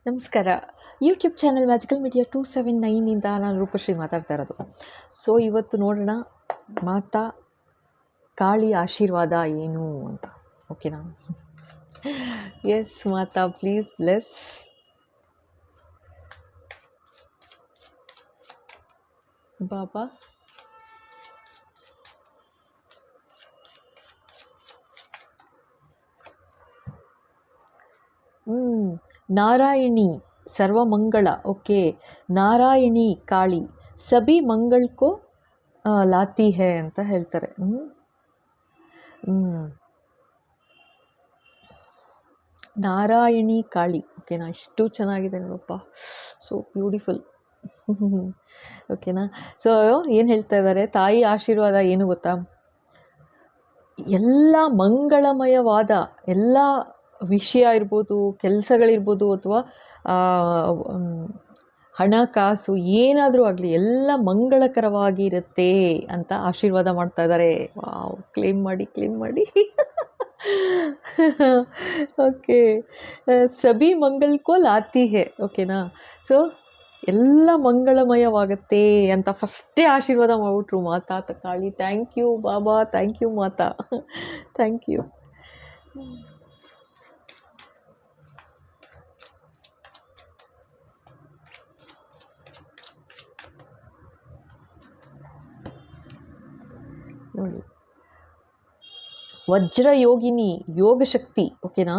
ನಮಸ್ಕಾರ. YouTube channel magical media 279 ನಾನು ರೂಪಶ್ರೀ ಮಾತಾಡ್ತಾ ಇರೋದು. ಸೊ ಇವತ್ತು ನೋಡೋಣ ಮಾತಾ ಕಾಳಿ ಆಶೀರ್ವಾದ ಏನು ಅಂತ. ಓಕೆನಾ? ಎಸ್ ಮಾತಾ, ಪ್ಲೀಸ್ ಬ್ಲೆಸ್. ಬಾಬಾ नारायणी सर्वमंगला. ओके, नारायणी काली सभी मंगल को लाती है ಅಂತ ಹೇಳ್ತಾರೆ. ನಾರಾಯಣಿ ಕಾಳಿ. ಓಕೆನಾ? ಎಷ್ಟು ಚೆನ್ನಾಗಿದೆ ನೋಡಪ್ಪ, ಸೋ ಬ್ಯೂಟಿಫುಲ್. ಓಕೆನಾ? ಸೊ ಏನು ಹೇಳ್ತಾ ಇದ್ದಾರೆ, ತಾಯಿ ಆಶೀರ್ವಾದ ಏನು ಗೊತ್ತಾ, ಎಲ್ಲ ಮಂಗಳಮಯವಾದ ಎಲ್ಲ ವಿಷಯ ಇರ್ಬೋದು, ಕೆಲಸಗಳಿರ್ಬೋದು, ಅಥವಾ ಹಣಕಾಸು ಏನಾದರೂ ಆಗಲಿ ಎಲ್ಲ ಮಂಗಳಕರವಾಗಿ ಇರುತ್ತೆ ಅಂತ ಆಶೀರ್ವಾದ ಮಾಡ್ತಾ ಇದ್ದಾರೆ. ವಾವ್, ಕ್ಲೇಮ್ ಮಾಡಿ. ಓಕೆ, ಸಭಿ ಮಂಗಲ್ಕೋ ಲಾತಿ ಹೇ. ಓಕೆನಾ? ಸೊ ಎಲ್ಲ ಮಂಗಳಮಯವಾಗುತ್ತೆ ಅಂತ ಫಸ್ಟೇ ಆಶೀರ್ವಾದ ಮಾಡಿಬಿಟ್ರು ಮಾತಾ ಕಾಳಿ. ಥ್ಯಾಂಕ್ ಯು ಬಾಬಾ, ಥ್ಯಾಂಕ್ ಯು ಮಾತಾ, ಥ್ಯಾಂಕ್ ಯು. ನೋಡಿ, ವಜ್ರ ಯೋಗಿನಿ, ಯೋಗ ಶಕ್ತಿ. ಓಕೆನಾ?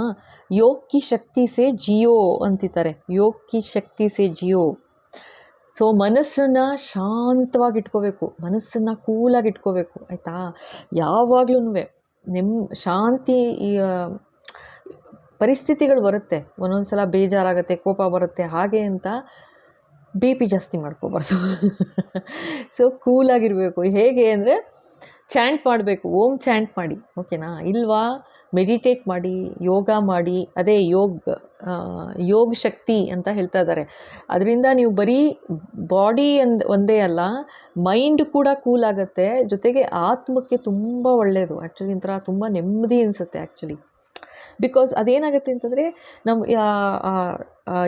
ಯೋಗ್ ಕಿ ಶಕ್ತಿ ಸೆ ಜಿಯೋ ಅಂತಿದ್ದಾರೆ. ಯೋಗ್ ಕಿ ಶಕ್ತಿ ಸೆ ಜಿಯೋ. ಸೊ ಮನಸ್ಸನ್ನು ಶಾಂತವಾಗಿ ಇಟ್ಕೋಬೇಕು, ಮನಸ್ಸನ್ನು ಕೂಲಾಗಿ ಇಟ್ಕೋಬೇಕು, ಆಯಿತಾ? ಯಾವಾಗ್ಲೂ ಶಾಂತಿ. ಪರಿಸ್ಥಿತಿಗಳು ಬರುತ್ತೆ, ಒಂದೊಂದು ಸಲ ಬೇಜಾರಾಗುತ್ತೆ, ಕೋಪ ಬರುತ್ತೆ, ಹಾಗೆ ಅಂತ BP ಜಾಸ್ತಿ ಮಾಡ್ಕೋಬಾರ್ದು. ಸೊ ಕೂಲಾಗಿರಬೇಕು. ಹೇಗೆ ಅಂದರೆ ಚಾಂಟ್ ಮಾಡಬೇಕು, ಓಂ ಚಾಂಟ್ ಮಾಡಿ. ಓಕೆನಾ? ಇಲ್ವಾ ಮೆಡಿಟೇಟ್ ಮಾಡಿ, ಯೋಗ ಮಾಡಿ. ಅದೇ ಯೋಗ ಶಕ್ತಿ ಅಂತ ಹೇಳ್ತಾ ಇದ್ದಾರೆ. ಅದರಿಂದ ನೀವು ಬರೀ ಬಾಡಿ ಒಂದೇ ಅಲ್ಲ, ಮೈಂಡ್ ಕೂಡ ಕೂಲ್ ಆಗುತ್ತೆ, ಜೊತೆಗೆ ಆತ್ಮಕ್ಕೆ ತುಂಬ ಒಳ್ಳೆಯದು. ಆ್ಯಕ್ಚುಲಿ ಒಂಥರ ತುಂಬ ನೆಮ್ಮದಿ ಅನಿಸುತ್ತೆ ಆ್ಯಕ್ಚುಲಿ. ಬಿಕಾಸ್ ಅದೇನಾಗುತ್ತೆ ಅಂತಂದರೆ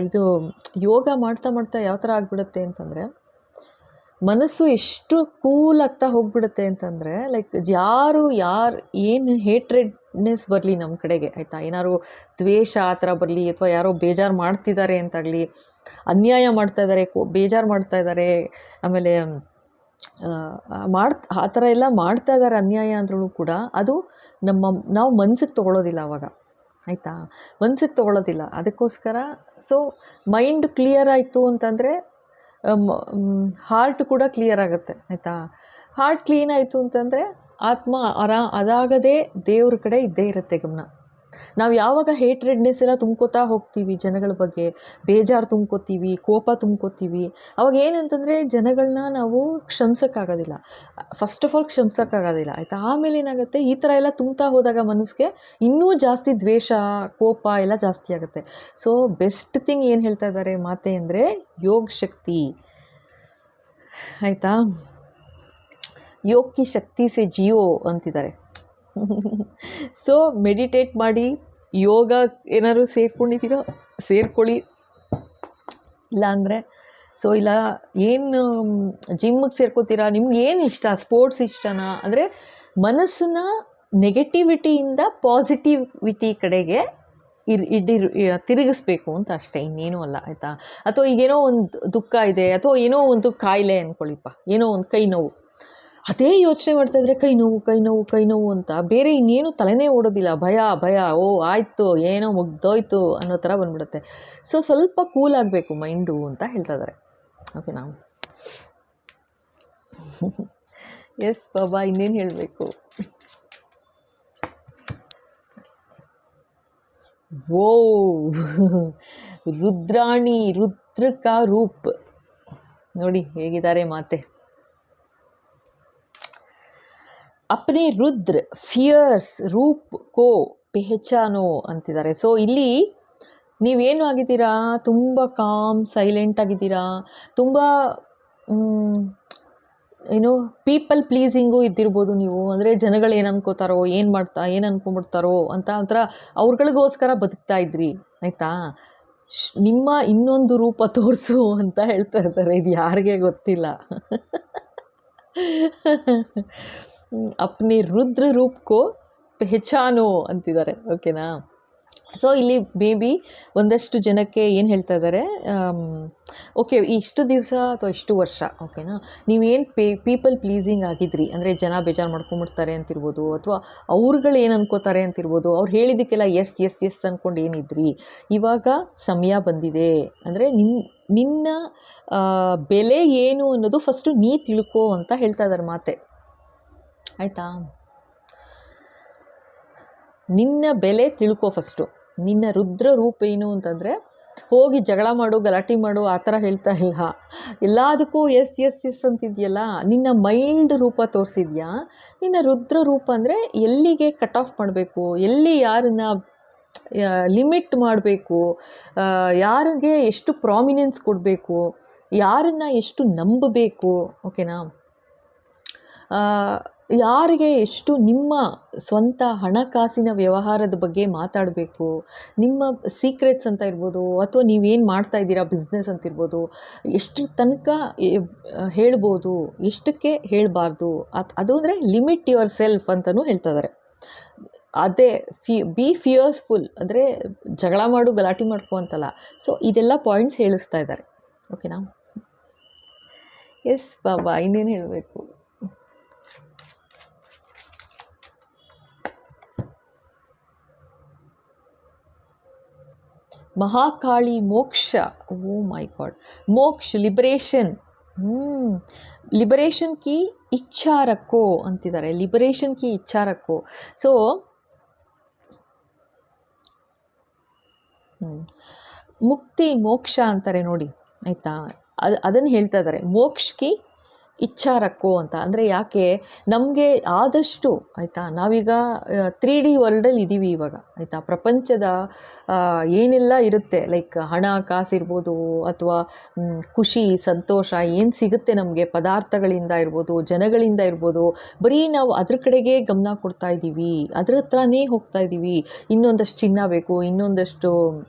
ಇದು ಯೋಗ ಮಾಡ್ತಾ ಯಾವ ಥರ ಆಗಿಬಿಡುತ್ತೆ ಅಂತಂದರೆ, ಮನಸ್ಸು ಎಷ್ಟು ಕೂಲ್ ಆಗ್ತಾ ಹೋಗ್ಬಿಡುತ್ತೆ ಅಂತಂದರೆ, ಲೈಕ್ ಯಾರು ಏನು ಹೇಟ್ರೆಡ್ನೆಸ್ ಬರಲಿ ನಮ್ಮ ಕಡೆಗೆ, ಆಯಿತಾ? ಏನಾದ್ರು ದ್ವೇಷ ಆ ಥರ ಬರಲಿ, ಅಥವಾ ಯಾರೋ ಬೇಜಾರು ಮಾಡ್ತಿದ್ದಾರೆ ಅಂತಾಗಲಿ, ಅನ್ಯಾಯ ಮಾಡ್ತಾ ಇದ್ದಾರೆ, ಬೇಜಾರು ಮಾಡ್ತಾ ಇದ್ದಾರೆ, ಆಮೇಲೆ ಆ ಥರ ಎಲ್ಲ ಮಾಡ್ತಾ ಇದ್ದಾರೆ ಅನ್ಯಾಯ ಅಂದ್ರೂ ಕೂಡ ಅದು ನಾವು ಮನ್ಸಿಗೆ ತೊಗೊಳೋದಿಲ್ಲ ಅವಾಗ, ಆಯಿತಾ? ಮನ್ಸಿಗೆ ತೊಗೊಳೋದಿಲ್ಲ. ಅದಕ್ಕೋಸ್ಕರ ಸೊ ಮೈಂಡ್ ಕ್ಲಿಯರ್ ಆಯಿತು ಅಂತಂದರೆ ಹಾರ್ಟ್ ಕೂಡ ಕ್ಲಿಯರ್ ಆಗುತ್ತೆ, ಆಯಿತಾ? ಹಾರ್ಟ್ ಕ್ಲೀನ್ ಆಯಿತು ಅಂತಂದರೆ ಆತ್ಮ ಅದಾಗದೇ ದೇವ್ರ ಕಡೆ ಇದ್ದೇ ಇರುತ್ತೆ ಗಮನ. ನಾವು ಯಾವಾಗ ಹೇಟ್ರೆಡ್ನೆಸ್ ಎಲ್ಲ ತುಂಬ್ಕೋತಾ ಹೋಗ್ತೀವಿ, ಜನಗಳ ಬಗ್ಗೆ ಬೇಜಾರು ತುಂಬ್ಕೋತೀವಿ, ಕೋಪ ತುಂಬ್ಕೋತೀವಿ, ಅವಾಗ ಏನಂತಂದರೆ ಜನಗಳನ್ನ ನಾವು ಕ್ಷಮಿಸೋಕ್ಕಾಗೋದಿಲ್ಲ. ಫಸ್ಟ್ ಆಫ್ ಆಲ್ ಕ್ಷಮಿಸೋಕ್ಕಾಗೋದಿಲ್ಲ, ಆಯಿತಾ? ಆಮೇಲೆ ಏನಾಗುತ್ತೆ, ಈ ಥರ ಎಲ್ಲ ತುಂಬ್ತಾ ಹೋದಾಗ ಮನಸ್ಸಿಗೆ ಇನ್ನೂ ಜಾಸ್ತಿ ದ್ವೇಷ, ಕೋಪ ಎಲ್ಲ ಜಾಸ್ತಿ ಆಗುತ್ತೆ. ಸೊ ಬೆಸ್ಟ್ ಥಿಂಗ್ ಏನು ಹೇಳ್ತಾ ಇದ್ದಾರೆ ಮಾತೆ ಅಂದರೆ ಯೋಗ ಶಕ್ತಿ, ಆಯಿತಾ? ಯೋಗ್ ಕಿ ಶಕ್ತಿ ಸೆ ಜಿಯೋ ಅಂತಿದ್ದಾರೆ. ಸೊ ಮೆಡಿಟೇಟ್ ಮಾಡಿ, ಯೋಗ ಏನಾದ್ರು ಸೇರ್ಕೊಳ್ಳಿ. ಇಲ್ಲಾಂದರೆ ಇಲ್ಲ ಏನು ಜಿಮ್ಮಿಗೆ ಸೇರ್ಕೋತೀರಾ, ನಿಮ್ಗೆ ಏನು ಇಷ್ಟ, ಸ್ಪೋರ್ಟ್ಸ್ ಇಷ್ಟನಾ, ಅಂದರೆ ಮನಸ್ಸನ್ನು ನೆಗೆಟಿವಿಟಿಯಿಂದ ಪಾಸಿಟಿವಿಟಿ ಕಡೆಗೆ ತಿರುಗಿಸ್ಬೇಕು ಅಂತ ಅಷ್ಟೇ, ಇನ್ನೇನೂ ಅಲ್ಲ, ಆಯಿತಾ? ಅಥವಾ ಈಗೇನೋ ಒಂದು ದುಃಖ ಇದೆ, ಅಥವಾ ಏನೋ ಒಂದು ಕಾಯಿಲೆ ಅಂದ್ಕೊಳ್ಳಿಪ್ಪ, ಏನೋ ಒಂದು ಕೈ ನೋವು, ಅದೇ ಯೋಚನೆ ಮಾಡ್ತಾಯಿದ್ರೆ ಕೈ ನೋವು ಅಂತ ಬೇರೆ ಇನ್ನೇನು ತಲೆನೇ ಓಡೋದಿಲ್ಲ. ಭಯ, ಓ ಆಯಿತು, ಏನೋ ಮುಗ್ದೋಯ್ತು ಅನ್ನೋ ಥರ ಬಂದ್ಬಿಡುತ್ತೆ. ಸೊ ಸ್ವಲ್ಪ ಕೂಲ್ ಆಗಬೇಕು ಮೈಂಡು ಅಂತ ಹೇಳ್ತಾ ಇದ್ದಾರೆ. ಓಕೆನಾ? ಎಸ್ ಬಾಬಾ, ಇನ್ನೇನು ಹೇಳಬೇಕು? ಓ ರುದ್ರಾಣಿ, ರುದ್ರಕ ರೂಪ್ ನೋಡಿ ಹೇಗಿದ್ದಾರೆ ಮಾತೆ. ಅಪ್ನೆ ರುದ್ರ ಫಿಯರ್ಸ್ ರೂಪ್ ಕೋ ಪೆಹಚಾನೋ ಅಂತಿದ್ದಾರೆ. ಸೊ ಇಲ್ಲಿ ನೀವೇನು ಆಗಿದ್ದೀರಾ, ತುಂಬ ಕಾಮ್ ಸೈಲೆಂಟ್ ಆಗಿದ್ದೀರಾ, ತುಂಬ ಏನು ಪೀಪಲ್ ಪ್ಲೀಸಿಂಗು ಇದ್ದಿರ್ಬೋದು ನೀವು. ಅಂದರೆ ಜನಗಳು ಏನು ಅನ್ಕೋತಾರೋ, ಏನು ಅನ್ಕೊಂಡ್ಬಿಡ್ತಾರೋ ಅಂತ ಒಂಥರ ಅವ್ರಗಳಿಗೋಸ್ಕರ ಬದುಕ್ತಾ ಇದ್ರಿ, ಆಯಿತಾ? ನಿಮ್ಮ ಇನ್ನೊಂದು ರೂಪ ತೋರಿಸು ಅಂತ ಹೇಳ್ತಾ ಇರ್ತಾರೆ. ಇದು ಯಾರಿಗೆ ಗೊತ್ತಿಲ್ಲ. ಅಪ್ನಿ ರುದ್ರ ರೂಪ್ಕೋ ಪೆಹಚಾನೋ ಅಂತಿದ್ದಾರೆ. ಓಕೆನಾ. ಸೊ ಇಲ್ಲಿ ಮೇ ಬಿ ಒಂದಷ್ಟು ಜನಕ್ಕೆ ಏನು ಹೇಳ್ತಾ ಇದ್ದಾರೆ, ಓಕೆ ಇಷ್ಟು ದಿವಸ ಅಥವಾ ಇಷ್ಟು ವರ್ಷ ಓಕೆನಾ ನೀವೇನು ಪೀಪಲ್ ಪ್ಲೀಸಿಂಗ್ ಆಗಿದ್ರಿ, ಅಂದರೆ ಜನ ಬೇಜಾರು ಮಾಡ್ಕೊಂಬಿಡ್ತಾರೆ ಅಂತಿರ್ಬೋದು, ಅಥವಾ ಅವ್ರುಗಳು ಏನು ಅನ್ಕೋತಾರೆ ಅಂತಿರ್ಬೋದು, ಅವ್ರು ಹೇಳಿದ್ದಕ್ಕೆಲ್ಲ ಎಸ್ ಎಸ್ ಎಸ್ ಅಂದ್ಕೊಂಡು ಏನಿದ್ರಿ, ಇವಾಗ ಸಮಯ ಬಂದಿದೆ. ಅಂದರೆ ನಿನ್ನ ಬೆಲೆ ಏನು ಅನ್ನೋದು ಫಸ್ಟು ನೀ ತಿಳ್ಕೋ ಅಂತ ಹೇಳ್ತಾ ಇದ್ದಾರೆ ಮಾತೆ. ಆಯಿತಾ. ನಿನ್ನ ಬೆಲೆ ತಿಳ್ಕೊ ಫಸ್ಟು. ನಿನ್ನ ರುದ್ರ ರೂಪ ಏನು ಅಂತಂದರೆ ಹೋಗಿ ಜಗಳ ಮಾಡು, ಗಲಾಟೆ ಮಾಡು ಆ ಥರ ಹೇಳ್ತಾ ಇಲ್ಲ. ಎಲ್ಲದಕ್ಕೂ ಎಸ್ ಎಸ್ ಎಸ್ ಅಂತಿದೆಯಲ್ಲ, ನಿನ್ನ ಮೈಲ್ಡ್ ರೂಪ ತೋರಿಸಿದ್ಯಾ. ನಿನ್ನ ರುದ್ರ ರೂಪ ಅಂದರೆ ಎಲ್ಲಿಗೆ ಕಟ್ ಆಫ್ ಮಾಡಬೇಕು, ಎಲ್ಲಿ ಯಾರನ್ನ ಲಿಮಿಟ್ ಮಾಡಬೇಕು, ಯಾರಿಗೆ ಎಷ್ಟು ಪ್ರಾಮಿನೆನ್ಸ್ ಕೊಡಬೇಕು, ಯಾರನ್ನು ಎಷ್ಟು ನಂಬಬೇಕು, ಓಕೆನಾ, ಯಾರಿಗೆ ಎಷ್ಟು ನಿಮ್ಮ ಸ್ವಂತ ಹಣಕಾಸಿನ ವ್ಯವಹಾರದ ಬಗ್ಗೆ ಮಾತಾಡಬೇಕು, ನಿಮ್ಮ ಸೀಕ್ರೆಟ್ಸ್ ಅಂತ ಇರ್ಬೋದು, ಅಥವಾ ನೀವೇನು ಮಾಡ್ತಾ ಇದ್ದೀರಾ ಬಿಸ್ನೆಸ್ ಅಂತಿರ್ಬೋದು, ಎಷ್ಟು ತನಕ ಹೇಳ್ಬೋದು, ಎಷ್ಟಕ್ಕೆ ಹೇಳಬಾರ್ದು, ಅದು ಅಂದರೆ ಲಿಮಿಟ್ ಯುವರ್ ಸೆಲ್ಫ್ ಅಂತಲೂ ಹೇಳ್ತಾ ಇದ್ದಾರೆ. ಅದೇ ಬಿ ಫಿಯರ್ಸ್ಫುಲ್ ಅಂದರೆ ಜಗಳ ಮಾಡು ಗಲಾಟೆ ಮಾಡ್ಕೊ ಅಂತಲ್ಲ. ಸೊ ಇದೆಲ್ಲ ಪಾಯಿಂಟ್ಸ್ ಹೇಳಿಸ್ತಾ ಇದ್ದಾರೆ. ಓಕೆನಾ. ಎಸ್ ಬಾಬಾ, ಇನ್ನೇನು ಹೇಳಬೇಕು. ಮಹಾಕಾಳಿ ಮೋಕ್ಷ, ಓ ಮೈ ಗಾಡ್, ಮೋಕ್ಷ ಲಿಬರೇಷನ್. ಲಿಬರೇಷನ್ ಕಿ ಇಚ್ಛಾ ರಕ್ಕೋ ಅಂತಿದ್ದಾರೆ. ಲಿಬರೇಷನ್ ಕಿ ಇಚ್ಛಾ ರಕ್ಕೋ. ಸೊ ಮುಕ್ತಿ ಮೋಕ್ಷ ಅಂತಾರೆ ನೋಡಿ, ಆಯಿತಾ. ಅದನ್ನು ಹೇಳ್ತಾ ಇದ್ದಾರೆ, ಮೋಕ್ಷ ಕಿ ಇಚ್ಛಾ ರಕ್ಕೋ ಅಂತ. ಅಂದರೆ ಯಾಕೆ ನಮಗೆ ಆದಷ್ಟು, ಆಯಿತಾ, ನಾವೀಗ 3D ವರ್ಲ್ಡಲ್ಲಿ ಇದ್ದೀವಿ ಇವಾಗ, ಆಯಿತಾ. ಪ್ರಪಂಚದ ಏನೆಲ್ಲ ಇರುತ್ತೆ, ಲೈಕ್ ಹಣ ಕಾಸಿರ್ಬೋದು, ಅಥವಾ ಖುಷಿ ಸಂತೋಷ ಏನು ಸಿಗುತ್ತೆ ನಮಗೆ ಪದಾರ್ಥಗಳಿಂದ ಇರ್ಬೋದು, ಜನಗಳಿಂದ ಇರ್ಬೋದು, ಬರೀ ನಾವು ಅದ್ರ ಕಡೆಗೆ ಗಮನ ಕೊಡ್ತಾ ಇದ್ದೀವಿ, ಅದ್ರ ಹತ್ರನೇ ಹೋಗ್ತಾ ಇದ್ದೀವಿ. ಇನ್ನೊಂದಷ್ಟು ಚಿನ್ನ ಬೇಕು, ಇನ್ನೊಂದಷ್ಟು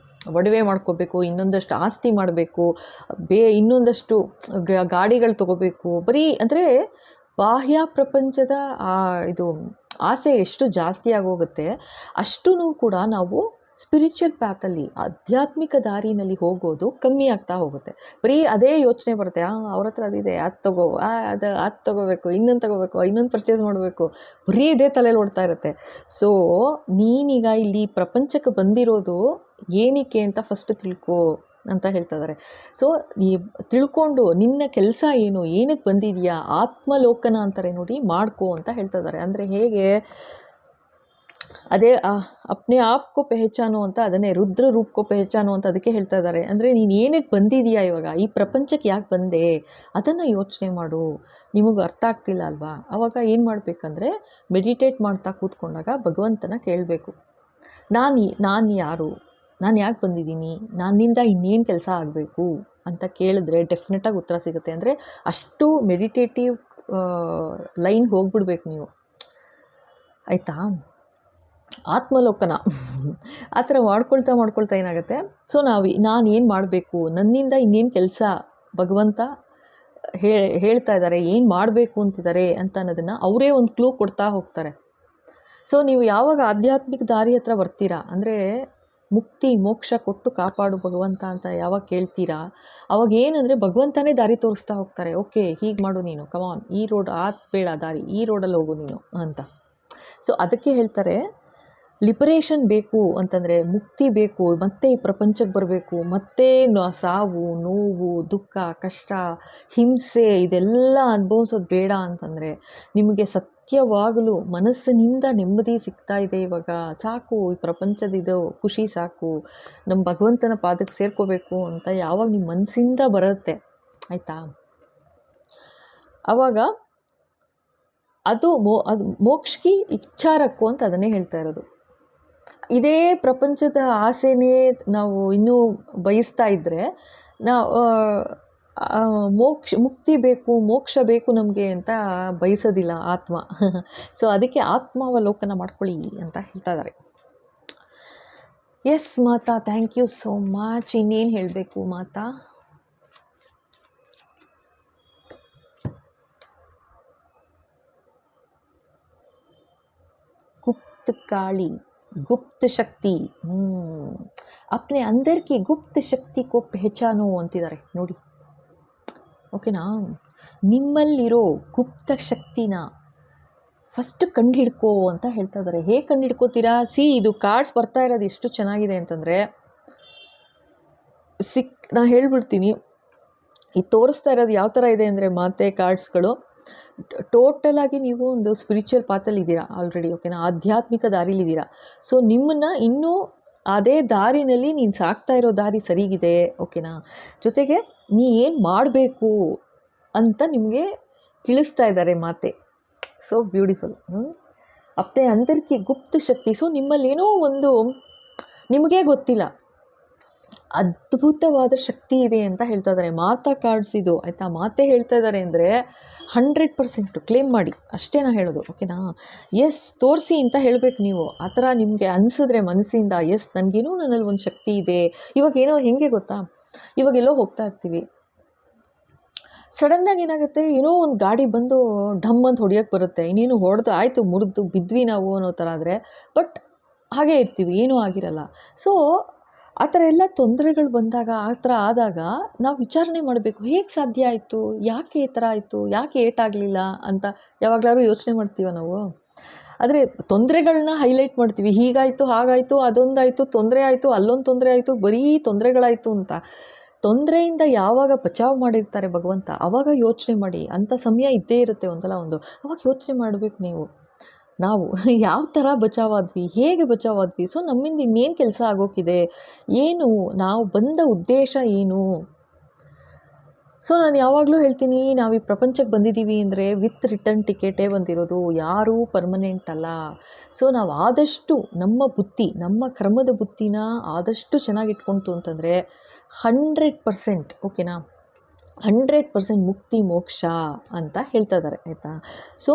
ಒಡವೆ ಮಾಡ್ಕೋಬೇಕು, ಇನ್ನೊಂದಷ್ಟು ಆಸ್ತಿ ಮಾಡಬೇಕು, ಇನ್ನೊಂದಷ್ಟು ಗಾಡಿಗಳು ತೊಗೋಬೇಕು. ಬರೀ ಅಂದರೆ ಬಾಹ್ಯ ಪ್ರಪಂಚದ ಇದು ಆಸೆ ಎಷ್ಟು ಜಾಸ್ತಿ ಆಗೋಗುತ್ತೆ, ಅಷ್ಟೂ ಕೂಡ ನಾವು ಸ್ಪಿರಿಚುವಲ್ ಪ್ಯಾತಲ್ಲಿ ಆಧ್ಯಾತ್ಮಿಕ ದಾರಿನಲ್ಲಿ ಹೋಗೋದು ಕಮ್ಮಿ ಆಗ್ತಾ ಹೋಗುತ್ತೆ. ಬರೀ ಅದೇ ಯೋಚನೆ ಬರುತ್ತೆ, ಅವ್ರ ಹತ್ರ ಅದಿದೆ, ಅದು ತಗೋ, ಅದು ತೊಗೋಬೇಕು, ಇನ್ನೊಂದು ತೊಗೋಬೇಕು, ಇನ್ನೊಂದು ಪರ್ಚೇಸ್ ಮಾಡಬೇಕು, ಬರೀ ಇದೇ ತಲೆಯಲ್ಲಿ ಓಡ್ತಾ ಇರುತ್ತೆ. ಸೊ ನೀನೀಗ ಇಲ್ಲಿ ಪ್ರಪಂಚಕ್ಕೆ ಬಂದಿರೋದು ಏನಕ್ಕೆ ಅಂತ ಫಸ್ಟ್ ತಿಳ್ಕೊ ಅಂತ ಹೇಳ್ತಾ ಇದ್ದಾರೆ. ಸೊ ಈ ತಿಳ್ಕೊಂಡು ನಿನ್ನ ಕೆಲಸ ಏನು, ಏನಕ್ಕೆ ಬಂದಿದೆಯಾ, ಆತ್ಮಲೋಕನ ಅಂತಾರೆ ನೋಡಿ, ಮಾಡ್ಕೋ ಅಂತ ಹೇಳ್ತಾ ಇದ್ದಾರೆ. ಅಂದರೆ ಹೇಗೆ, ಅದೇ ಅಪ್ನೆ ಆಪ್ಕೋ ಪೆಹಚಾನೋ ಅಂತ, ಅದನ್ನೇ ರುದ್ರ ರೂಪಕೋ ಪೆಹಚಾನೋ ಅಂತ ಅದಕ್ಕೆ ಹೇಳ್ತಾ ಇದ್ದಾರೆ. ಅಂದರೆ ನೀನು ಏನಕ್ಕೆ ಬಂದಿದೆಯಾ, ಇವಾಗ ಈ ಪ್ರಪಂಚಕ್ಕೆ ಯಾಕೆ ಬಂದೆ ಅದನ್ನು ಯೋಚನೆ ಮಾಡು. ನಿಮಗೆ ಅರ್ಥ ಆಗ್ತಿಲ್ಲ ಅಲ್ವಾ, ಆವಾಗ ಏನು ಮಾಡಬೇಕಂದ್ರೆ ಮೆಡಿಟೇಟ್ ಮಾಡ್ತಾ ಕೂತ್ಕೊಂಡಾಗ ಭಗವಂತನ ಕೇಳಬೇಕು, ನಾನು ಯಾರು, ನಾನು ಯಾಕೆ ಬಂದಿದ್ದೀನಿ, ನನ್ನಿಂದ ಇನ್ನೇನು ಕೆಲಸ ಆಗಬೇಕು ಅಂತ ಕೇಳಿದ್ರೆ ಡೆಫಿನೆಟಾಗಿ ಉತ್ತರ ಸಿಗುತ್ತೆ. ಅಂದರೆ ಅಷ್ಟು ಮೆಡಿಟೇಟಿವ್ ಲೈನ್ಗೆ ಹೋಗ್ಬಿಡ್ಬೇಕು ನೀವು, ಆಯಿತಾ. ಆತ್ಮಲೋಕನ ಆ ಥರ ಮಾಡ್ಕೊಳ್ತಾ ಏನಾಗುತ್ತೆ, ಸೊ ನಾನು ಏನು ಮಾಡಬೇಕು, ನನ್ನಿಂದ ಇನ್ನೇನು ಕೆಲಸ ಭಗವಂತ ಹೇಳ್ತಾ ಇದ್ದಾರೆ, ಏನು ಮಾಡಬೇಕು ಅಂತಿದ್ದಾರೆ ಅಂತ ಅನ್ನೋದನ್ನು ಅವರೇ ಒಂದು ಕ್ಲೂ ಕೊಡ್ತಾ ಹೋಗ್ತಾರೆ. ಸೊ ನೀವು ಯಾವಾಗ ಆಧ್ಯಾತ್ಮಿಕ ದಾರಿ ಹತ್ರ ಬರ್ತೀರಾ, ಅಂದರೆ ಮುಕ್ತಿ ಮೋಕ್ಷ ಕೊಟ್ಟು ಕಾಪಾಡು ಭಗವಂತ ಅಂತ ಯಾವಾಗ ಕೇಳ್ತೀರಾ, ಅವಾಗ ಏನಂದರೆ ಭಗವಂತನೇ ದಾರಿ ತೋರಿಸ್ತಾ ಹೋಗ್ತಾರೆ. ಓಕೆ ಹೀಗೆ ಮಾಡು ನೀನು, ಕಮಾನ್, ಈ ರೋಡ್ ಬೇಡ ದಾರಿ, ಈ ರೋಡಲ್ಲಿ ಹೋಗು ನೀನು ಅಂತ. ಸೊ ಅದಕ್ಕೆ ಹೇಳ್ತಾರೆ, ಲಿಬರೇಷನ್ ಬೇಕು ಅಂತಂದರೆ, ಮುಕ್ತಿ ಬೇಕು, ಮತ್ತೆ ಈ ಪ್ರಪಂಚಕ್ಕೆ ಬರಬೇಕು, ಮತ್ತೆ ಸಾವು ನೋವು ದುಃಖ ಕಷ್ಟ ಹಿಂಸೆ ಇದೆಲ್ಲ ಅನುಭವಿಸೋದು ಬೇಡ ಅಂತಂದರೆ, ನಿಮಗೆ ಸತ್ಯವಾಗಲೂ ಮನಸ್ಸಿನಿಂದ ನೆಮ್ಮದಿ ಸಿಗ್ತಾ ಇದೆ, ಇವಾಗ ಸಾಕು, ಈ ಪ್ರಪಂಚದಿದು ಖುಷಿ ಸಾಕು, ನಮ್ಮ ಭಗವಂತನ ಪಾದಕ್ಕೆ ಸೇರ್ಕೋಬೇಕು ಅಂತ ಯಾವಾಗ ನಿಮ್ಮ ಮನಸ್ಸಿಂದ ಬರುತ್ತೆ, ಆಯಿತಾ, ಆವಾಗ ಅದು ಮೋಕ್ಷಕ್ಕೆ ಇಚ್ಛಾರಕ್ಕು ಅಂತ ಅದನ್ನೇ ಹೇಳ್ತಾ ಇರೋದು. ಇದೇ ಪ್ರಪಂಚದ ಆಸೆನೇ ನಾವು ಇನ್ನೂ ಬಯಸ್ತಾ ಇದ್ದರೆ ಮುಕ್ತಿ ಬೇಕು ಮೋಕ್ಷ ಬೇಕು ನಮಗೆ ಅಂತ ಬಯಸೋದಿಲ್ಲ ಆತ್ಮ. ಸೊ ಅದಕ್ಕೆ ಆತ್ಮಾವಲೋಕನ ಮಾಡ್ಕೊಳ್ಳಿ ಅಂತ ಹೇಳ್ತಾ ಇದ್ದಾರೆ. ಎಸ್ ಮಾತಾ, ಥ್ಯಾಂಕ್ ಯು ಸೋ ಮಚ್. ಇನ್ನೇನು ಹೇಳಬೇಕು ಮಾತಾ? गुप्त काली, गुप्त ಶಕ್ತಿ. अपने अंदर की गुप्त शक्ति को पहचानो ಅಂತಿದ್ದಾರೆ ನೋಡಿ. ಓಕೆನಾ? ನಿಮ್ಮಲ್ಲಿರೋ ಗುಪ್ತ ಶಕ್ತಿನ ಫಸ್ಟ್ ಕಂಡುಹಿಡ್ಕೋ ಅಂತ ಹೇಳ್ತಾ ಇದ್ದಾರೆ. ಹೇಗೆ ಕಂಡುಹಿಡ್ಕೋತೀರಾ? ಇದು ಕಾರ್ಡ್ಸ್ ಬರ್ತಾ ಇರೋದು ಎಷ್ಟು ಚೆನ್ನಾಗಿದೆ ಅಂತಂದರೆ, ನಾ ಹೇಳ್ಬಿಡ್ತೀನಿ. ಈ ತೋರಿಸ್ತಾ ಇರೋದು ಯಾವ ಥರ ಇದೆ ಅಂದರೆ, ಮಾತೆ ಕಾರ್ಡ್ಸ್ಗಳು ಟೋಟಲ್ ಆಗಿ ನೀವು ಒಂದು ಸ್ಪಿರಿಚುವಲ್ ಪಾತಲ್ಲಿ ಇದ್ದೀರಾ ಆಲ್ರೆಡಿ. ಓಕೆನಾ? ಆಧ್ಯಾತ್ಮಿಕ ದಾರಿಲಿದ್ದೀರಾ. ಸೊ ನಿಮ್ಮನ್ನು ಇನ್ನೂ ಅದೇ ದಾರಿನಲ್ಲಿ ನೀನು ಸಾಕ್ತಾ ಇರೋ ದಾರಿ ಸರಿಗಿದೆ. ಓಕೆನಾ? ಜೊತೆಗೆ ನೀ ಏನು ಮಾಡಬೇಕು ಅಂತ ನಿಮಗೆ ತಿಳಿಸ್ತಾ ಇದ್ದಾರೆ ಮಾತೆ. So beautiful. ಅಪ್ನೆ ಅಂತರ್ಕಿ ಗುಪ್ತ ಶಕ್ತಿ. ಸೊ ನಿಮ್ಮಲ್ಲೇನೋ ಒಂದು ನಿಮಗೇ ಗೊತ್ತಿಲ್ಲ ಅದ್ಭುತವಾದ ಶಕ್ತಿ ಇದೆ ಅಂತ ಹೇಳ್ತಾ ಇದ್ದಾರೆ. ಮಾತಾ ಕಾರ್ಡ್ಸ್ ಇದು ಆಯಿತಾ? ಮಾತೆ ಹೇಳ್ತಾ ಇದ್ದಾರೆ ಅಂದರೆ 100% ಕ್ಲೇಮ್ ಮಾಡಿ, ಅಷ್ಟೇ ನಾ ಹೇಳೋದು. ಓಕೆನಾ? ಎಸ್ ತೋರಿಸಿ ಅಂತ ಹೇಳಬೇಕು ನೀವು. ಆ ಥರ ನಿಮಗೆ ಅನಿಸಿದ್ರೆ ಮನಸ್ಸಿಂದ, ಎಸ್ ನನಗೇನೋ ನನ್ನಲ್ಲಿ ಒಂದು ಶಕ್ತಿ ಇದೆ. ಇವಾಗ ಏನೋ ಹೇಗೆ ಗೊತ್ತಾ, ಇವಾಗೆಲ್ಲೋ ಹೋಗ್ತಾ ಇರ್ತೀವಿ, ಸಡನ್ನಾಗಿ ಏನಾಗುತ್ತೆ, ಏನೋ ಒಂದು ಗಾಡಿ ಬಂದು ಢಮ್ ಅಂತ ಹೊಡಿಯೋಕ್ಕೆ ಬರುತ್ತೆ. ಇನ್ನೇನು ಹೊಡೆದು ಆಯಿತು, ಮುರಿದು ಬಿದ್ವಿ ನಾವು ಅನ್ನೋ ಥರ ಆದರೆ, ಬಟ್ ಹಾಗೇ ಇರ್ತೀವಿ, ಏನೂ ಆಗಿರಲ್ಲ. ಸೊ ಆ ಥರ ಎಲ್ಲ ತೊಂದರೆಗಳು ಬಂದಾಗ, ಆ ಥರ ಆದಾಗ ನಾವು ವಿಚಾರಣೆ ಮಾಡಬೇಕು, ಹೇಗೆ ಸಾಧ್ಯ ಆಯಿತು, ಯಾಕೆ ಈ ಥರ ಆಯಿತು, ಯಾಕೆ ಏಟಾಗಲಿಲ್ಲ ಅಂತ ಯಾವಾಗಲಾದ್ರೂ ಯೋಚನೆ ಮಾಡ್ತೀವ ನಾವು? ಆದರೆ ತೊಂದರೆಗಳನ್ನ ಹೈಲೈಟ್ ಮಾಡ್ತೀವಿ, ಹೀಗಾಯಿತು, ಹಾಗಾಯಿತು, ಅದೊಂದಾಯಿತು, ತೊಂದರೆ ಆಯಿತು, ಅಲ್ಲೊಂದು ತೊಂದರೆ ಆಯಿತು, ಬರೀ ತೊಂದರೆಗಳಾಯಿತು ಅಂತ. ತೊಂದರೆಯಿಂದ ಯಾವಾಗ ಬಚಾವ್ ಮಾಡಿರ್ತಾರೆ ಭಗವಂತ, ಆವಾಗ ಯೋಚನೆ ಮಾಡಿ. ಅಂಥ ಸಮಯ ಇದ್ದೇ ಇರುತ್ತೆ ಒಂದಲ್ಲ ಒಂದು, ಅವಾಗ ಯೋಚನೆ ಮಾಡಬೇಕು ನೀವು. ನಾವು ಯಾವ ಥರ ಬಚಾವಾದ್ವಿ, ಹೇಗೆ ಬಚಾವಾದ್ವಿ, ಸೊ ನಮ್ಮಿಂದ ಇನ್ನೇನು ಕೆಲಸ ಆಗೋಕ್ಕಿದೆ, ಏನು ನಾವು ಬಂದ ಉದ್ದೇಶ ಏನು. ಸೊ ನಾನು ಯಾವಾಗಲೂ ಹೇಳ್ತೀನಿ, ನಾವು ಈ ಪ್ರಪಂಚಕ್ಕೆ ಬಂದಿದ್ದೀವಿ ಅಂದರೆ ವಿತ್ ರಿಟರ್ನ್ ಟಿಕೆಟೇ ಬಂದಿರೋದು, ಯಾರೂ ಪರ್ಮನೆಂಟ್ ಅಲ್ಲ. ಸೊ ನಾವು ಆದಷ್ಟು ನಮ್ಮ ಬುದ್ಧಿ, ನಮ್ಮ ಕ್ರಮದ ಬುದ್ಧಿನ ಆದಷ್ಟು ಚೆನ್ನಾಗಿಟ್ಕೊಂತು ಅಂತಂದರೆ 100%, ಓಕೆನಾ, 100% ಮುಕ್ತಿ ಮೋಕ್ಷ ಅಂತ ಹೇಳ್ತಾ ಇದ್ದಾರೆ ಆಯಿತಾ? ಸೊ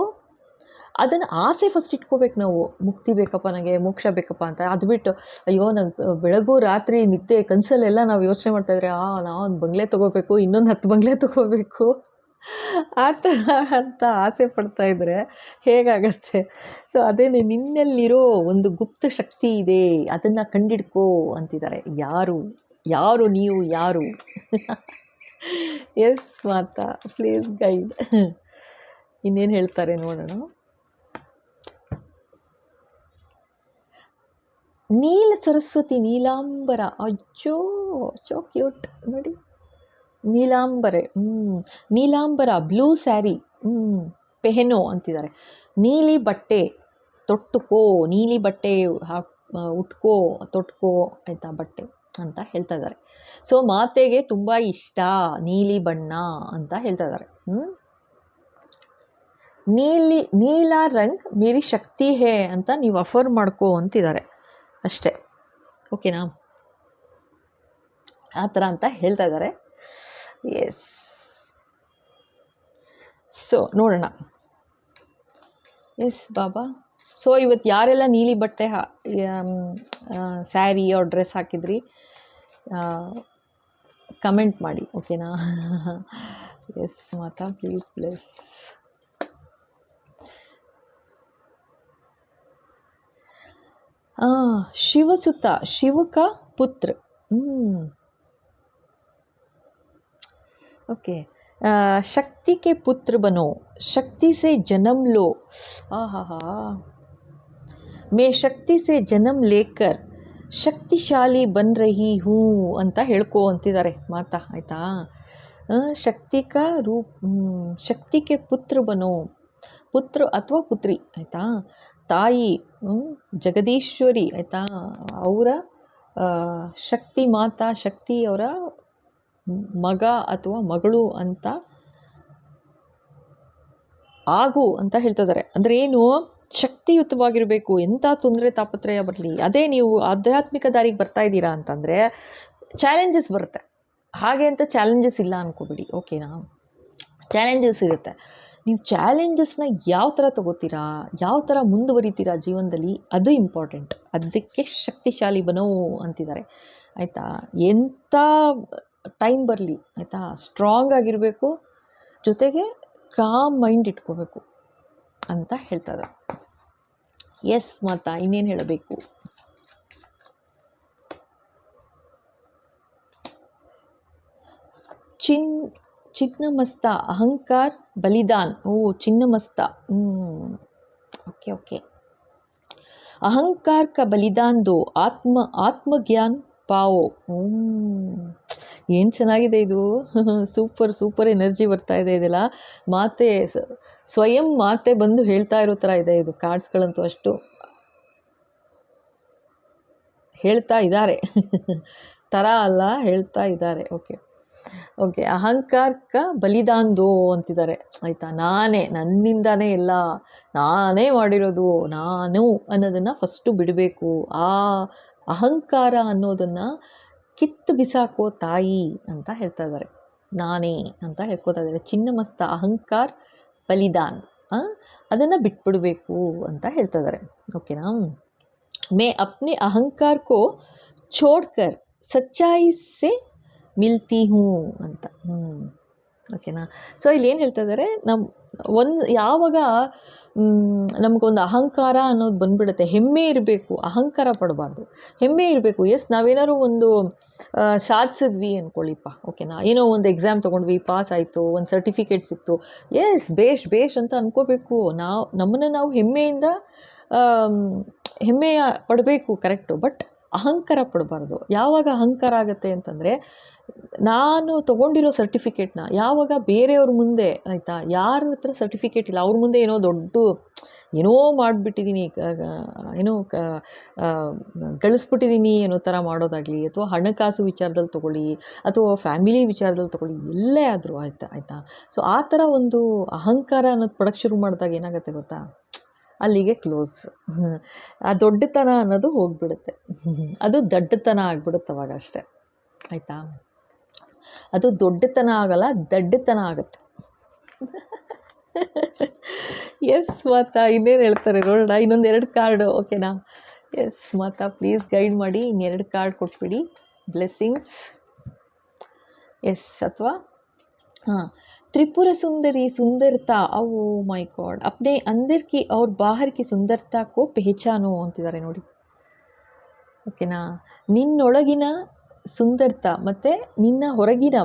ಅದನ್ನು ಆಸೆ ಫಸ್ಟ್ ಇಟ್ಕೋಬೇಕು ನಾವು. ಮುಕ್ತಿ ಬೇಕಪ್ಪ ನನಗೆ, ಮೋಕ್ಷ ಬೇಕಪ್ಪ ಅಂತ. ಅದು ಬಿಟ್ಟು ಅಯ್ಯೋ ನಂಗೆ ಬೆಳಗು ರಾತ್ರಿ ನಿದ್ದೆ ಕನಸಲ್ಲೆಲ್ಲ ನಾವು ಯೋಚನೆ ಮಾಡ್ತಾಯಿದ್ರೆ, ನಾವು ಒಂದು ಬಂಗ್ಲೆ ತೊಗೋಬೇಕು, ಇನ್ನೊಂದು 10 ಬಂಗ್ಲೆ ತೊಗೋಬೇಕು ಆ ಥರ ಅಂತ ಆಸೆ ಪಡ್ತಾಯಿದ್ರೆ ಹೇಗಾಗತ್ತೆ? ಸೊ ಅದೇನೆ, ನಿನ್ನಲ್ಲಿರೋ ಒಂದು ಗುಪ್ತ ಶಕ್ತಿ ಇದೆ, ಅದನ್ನು ಕಂಡಿಡ್ಕೋ ಅಂತಿದ್ದಾರೆ. ಯಾರು ನೀವು, ಯಾರು? ಎಸ್ ಮಾತಾ, ಪ್ಲೀಸ್ ಗೈಡ್. ಇನ್ನೇನು ಹೇಳ್ತಾರೆ ನೋಡೋಣ. ನೀಲ ಸರಸ್ವತಿ, ನೀಲಾಂಬರ. ಅಜ್ಜೋ ಸೋ ಕ್ಯೂಟ್ ನೋಡಿ, ನೀಲಾಂಬರೆ. ನೀಲಾಂಬರ, ಬ್ಲೂ ಸ್ಯಾರಿ ಪೆಹೆನೋ ಅಂತಿದ್ದಾರೆ. ನೀಲಿ ಬಟ್ಟೆ ತೊಟ್ಟುಕೋ, ನೀಲಿ ಬಟ್ಟೆ ಉಟ್ಕೋ, ತೊಟ್ಕೋ ಆಯಿತಾ, ಬಟ್ಟೆ ಅಂತ ಹೇಳ್ತಾ ಇದ್ದಾರೆ. ಸೊ ಮಾತೆಗೆ ತುಂಬ ಇಷ್ಟ ನೀಲಿ ಬಣ್ಣ ಅಂತ ಹೇಳ್ತಾ ಇದ್ದಾರೆ. ನೀಲ ರಂಗ್ ಮೇರಿ ಶಕ್ತಿ ಹೇ ಅಂತ ನೀವು ಅಫರ್ ಮಾಡ್ಕೋ ಅಂತಿದ್ದಾರೆ ಅಷ್ಟೇ. ಓಕೆನಾ? ಆ ಥರ ಅಂತ ಹೇಳ್ತಾ ಇದ್ದಾರೆ. ಎಸ್. ಸೊ ನೋಡೋಣ. ಎಸ್ ಬಾಬಾ. ಸೊ ಇವತ್ತು ಯಾರೆಲ್ಲ ನೀಲಿ ಬಟ್ಟೆ ಸ್ಯಾರಿ ಆರ್ ಡ್ರೆಸ್ ಹಾಕಿದ್ರಿ, ಕಮೆಂಟ್ ಮಾಡಿ. ಓಕೆನಾ? ಎಸ್ ಮಾತಾ, ಪ್ಲೀಸ್ ಪ್ಲೀಸ್. ಶಿವಸುತ, शिव का पुत्र. ओके. शक्ति के पुत्र बनो, शक्ति से जन्म लो. मैं शक्ति से जन्म लेकर ಶಕ್ತಿಶಾಲಿ ಬನ್ ರಹಿ ಹೂ ಅಂತ ಹೇಳ್ಕೋ ಅಂತಿದ್ದಾರೆ ಮಾತಾ ಆಯಿತಾ? ಶಕ್ತಿಕ ರೂಪ್, ಶಕ್ತಿಗೆ ಪುತ್ರ ಬನೋ, ಪುತ್ರ ಅಥವಾ ಪುತ್ರಿ ಆಯಿತಾ? ತಾಯಿ ಜಗದೀಶ್ವರಿ ಆಯಿತಾ, ಅವರ ಶಕ್ತಿ ಮಾತಾ, ಶಕ್ತಿ ಅವರ ಮಗ ಅಥವಾ ಮಗಳು ಅಂತ ಆಗು ಅಂತ ಹೇಳ್ತಿದ್ದಾರೆ. ಅಂದರೆ ಏನು? ಶಕ್ತಿಯುತವಾಗಿರಬೇಕು, ಎಂಥ ತೊಂದರೆ ತಾಪತ್ರಯ ಬರಲಿ. ಅದೇ ನೀವು ಆಧ್ಯಾತ್ಮಿಕ ದಾರಿಗೆ ಬರ್ತಾ ಇದ್ದೀರಾ ಅಂತಂದರೆ ಚಾಲೆಂಜಸ್ ಬರುತ್ತೆ. ಹಾಗೆ ಅಂತ ಚಾಲೆಂಜಸ್ ಇಲ್ಲ ಅಂದ್ಕೋಬಿಡಿ. ಓಕೆನಾ? ಚಾಲೆಂಜಸ್ ಇರುತ್ತೆ. ನೀವು ಚಾಲೆಂಜಸ್ನ ಯಾವ ಥರ ತಗೋತೀರಾ, ಯಾವ ಥರ ಮುಂದುವರಿತೀರಾ ಜೀವನದಲ್ಲಿ, ಅದು ಇಂಪಾರ್ಟೆಂಟ್. ಅದಕ್ಕೆ ಶಕ್ತಿಶಾಲಿ ಬನೋ ಅಂತಿದ್ದಾರೆ, ಆಯಿತಾ. ಎಂಥ ಟೈಮ್ ಬರಲಿ, ಆಯಿತಾ, ಸ್ಟ್ರಾಂಗ್ ಆಗಿರಬೇಕು, ಜೊತೆಗೆ ಕಾಮ್ ಮೈಂಡ್ ಇಟ್ಕೋಬೇಕು ಅಂತ ಹೇಳ್ತಾರೆ. ಎಸ್ ಮಾತಾ, ಇನ್ನೇನು ಹೇಳಬೇಕು. ಚಿನ್ನಮಸ್ತ ಅಹಂಕಾರ ಬಲಿದಾನ್. ಓ ಚಿನ್ನಮಸ್ತ, ಓಕೆ ಓಕೆ. ಅಹಂಕಾರ ಕ ಬಲಿದಾನ್ ದೋ, ಆತ್ಮಜ್ಞಾನ್ ಪಾವೋ. ಏನು ಚೆನ್ನಾಗಿದೆ ಇದು. ಸೂಪರ್ ಸೂಪರ್ ಎನರ್ಜಿ ಬರ್ತಾ ಇದೆ ಇದೆಲ್ಲ. ಮಾತೆ ಸ್ವಯಂ ಮಾತೆ ಬಂದು ಹೇಳ್ತಾ ಇರೋ ಥರ ಇದೆ ಇದು. ಕಾರ್ಡ್ಸ್ಗಳಂತೂ ಅಷ್ಟು ಹೇಳ್ತಾ ಇದ್ದಾರೆ ಥರ ಅಲ್ಲ, ಹೇಳ್ತಾ ಇದ್ದಾರೆ. Okay okay. ಅಹಂಕಾರಕ ಬಲಿದಾನ್ ದೋ ಅಂತಿದ್ದಾರೆ, ಆಯಿತಾ. ನನ್ನಿಂದಾನೇ ಎಲ್ಲ, ನಾನೇ ಮಾಡಿರೋದು, ನಾನು ಅನ್ನೋದನ್ನು ಫಸ್ಟು ಬಿಡಬೇಕು. ಆ ಅಹಂಕಾರ ಅನ್ನೋದನ್ನು ಕಿತ್ತು ಬಿಸಾಕೋ ತಾಯಿ ಅಂತ ಹೇಳ್ತಾ ಇದ್ದಾರೆ. ನಾನೇ ಅಂತ ಹೇಳ್ಕೊತಾ ಇದ್ದಾರೆ. ಚಿನ್ನಮಸ್ತ ಅಹಂಕಾರ ಬಲಿದಾನ್, ಅದನ್ನು ಬಿಟ್ಬಿಡಬೇಕು ಅಂತ ಹೇಳ್ತಾ ಇದ್ದಾರೆ. ಓಕೆನಾ. ಮೇ ಅಪ್ನೆ ಅಹಂಕಾರ ಕೋ ಛೋಡ್ಕರ್ ಸಚ್ಚಾಯಿ ಸೆ ಮಿಲ್ತಿ ಹೂँ ಅಂತ. ಓಕೆನಾ. ಸೊ ಇಲ್ಲಿ ಏನು ಹೇಳ್ತಾ ಇದ್ದಾರೆ, ಯಾವಾಗ ನಮಗೊಂದು ಅಹಂಕಾರ ಅನ್ನೋದು ಬಂದುಬಿಡುತ್ತೆ, ಹೆಮ್ಮೆ ಇರಬೇಕು, ಅಹಂಕಾರ ಪಡಬಾರ್ದು, ಹೆಮ್ಮೆ ಇರಬೇಕು. ಎಸ್, ನಾವೇನಾದ್ರು ಒಂದು ಸಾಧಿಸಿದ್ವಿ ಅಂದ್ಕೊಳ್ಳಿಪ್ಪ, ಓಕೆನಾ. ಏನೋ ಒಂದು ಎಕ್ಸಾಮ್ ತೊಗೊಂಡ್ವಿ, ಪಾಸ್ ಆಯಿತು, ಒಂದು ಸರ್ಟಿಫಿಕೇಟ್ ಸಿಕ್ತು, ಎಸ್ ಬೇಷ್ ಅಂತ ಅಂದ್ಕೋಬೇಕು. ನಮ್ಮನ್ನು ನಾವು ಹೆಮ್ಮೆಯಿಂದ ಹೆಮ್ಮೆಯ ಪಡಬೇಕು, ಕರೆಕ್ಟು. ಬಟ್ ಅಹಂಕಾರ ಪಡಬಾರ್ದು. ಯಾವಾಗ ಅಹಂಕಾರ ಆಗುತ್ತೆ ಅಂತಂದರೆ, ನಾನು ತೊಗೊಂಡಿರೋ ಸರ್ಟಿಫಿಕೇಟ್ನ ಯಾವಾಗ ಬೇರೆಯವ್ರ ಮುಂದೆ, ಆಯಿತಾ, ಯಾರ ಹತ್ರ ಸರ್ಟಿಫಿಕೇಟ್ ಇಲ್ಲ ಅವ್ರ ಮುಂದೆ ಏನೋ ಮಾಡಿಬಿಟ್ಟಿದ್ದೀನಿ, ಗಳಿಸ್ಬಿಟ್ಟಿದ್ದೀನಿ ಅನ್ನೋ ಥರ ಮಾಡೋದಾಗಲಿ, ಅಥವಾ ಹಣಕಾಸು ವಿಚಾರದಲ್ಲಿ ತೊಗೊಳ್ಳಿ, ಅಥವಾ ಫ್ಯಾಮಿಲಿ ವಿಚಾರದಲ್ಲಿ ತೊಗೊಳ್ಳಿ, ಎಲ್ಲೇ ಆದರೂ ಆಯಿತಾ. ಸೊ ಆ ಥರ ಒಂದು ಅಹಂಕಾರ ಅನ್ನೋದು ಪಡೋಕ್ಕೆ ಶುರು ಮಾಡಿದಾಗ ಏನಾಗುತ್ತೆ ಗೊತ್ತಾ, ಅಲ್ಲಿಗೆ ಕ್ಲೋಸ್. ಆ ದೊಡ್ಡತನ ಅನ್ನೋದು ಹೋಗಿಬಿಡುತ್ತೆ, ಅದು ದಡ್ಡತನ ಆಗಿಬಿಡುತ್ತೆ ಅವಾಗ ಅಷ್ಟೇ, ಆಯಿತಾ. ಅದು ದೊಡ್ಡತನ ಆಗಲ್ಲ, ದಡ್ಡತನ ಆಗುತ್ತೆ. ಎಸ್ ಮಾತಾ, ಇನ್ನೇನು ಹೇಳ್ತಾರೆ ನೋಡೋಣ. ಇನ್ನೊಂದು 2 ಕಾರ್ಡು, ಓಕೆನಾ. ಎಸ್ ಮಾತಾ, ಪ್ಲೀಸ್ ಗೈಡ್ ಮಾಡಿ. 2 ಕಾರ್ಡ್ ಕೊಟ್ಬಿಡಿ. ಬ್ಲೆಸ್ಸಿಂಗ್ಸ್. ಎಸ್, ಅಥವಾ त्रिपुर सुंदरी सुंदरता, ಓ ಮೈ ಗಾಡ್, ಅಪ್ನೆ ಅಂದರ್ ಕಿ और बाहर की सुंदरता को पहचानो ಅಂತಿದ್ದಾರೆ ನೋಡಿ, ಓಕೆನಾ. ನಿನ್ನೊಳಗಿನ ಸುಂದರತಾ ಮತ್ತು ನಿನ್ನ ಹೊರಗಿನ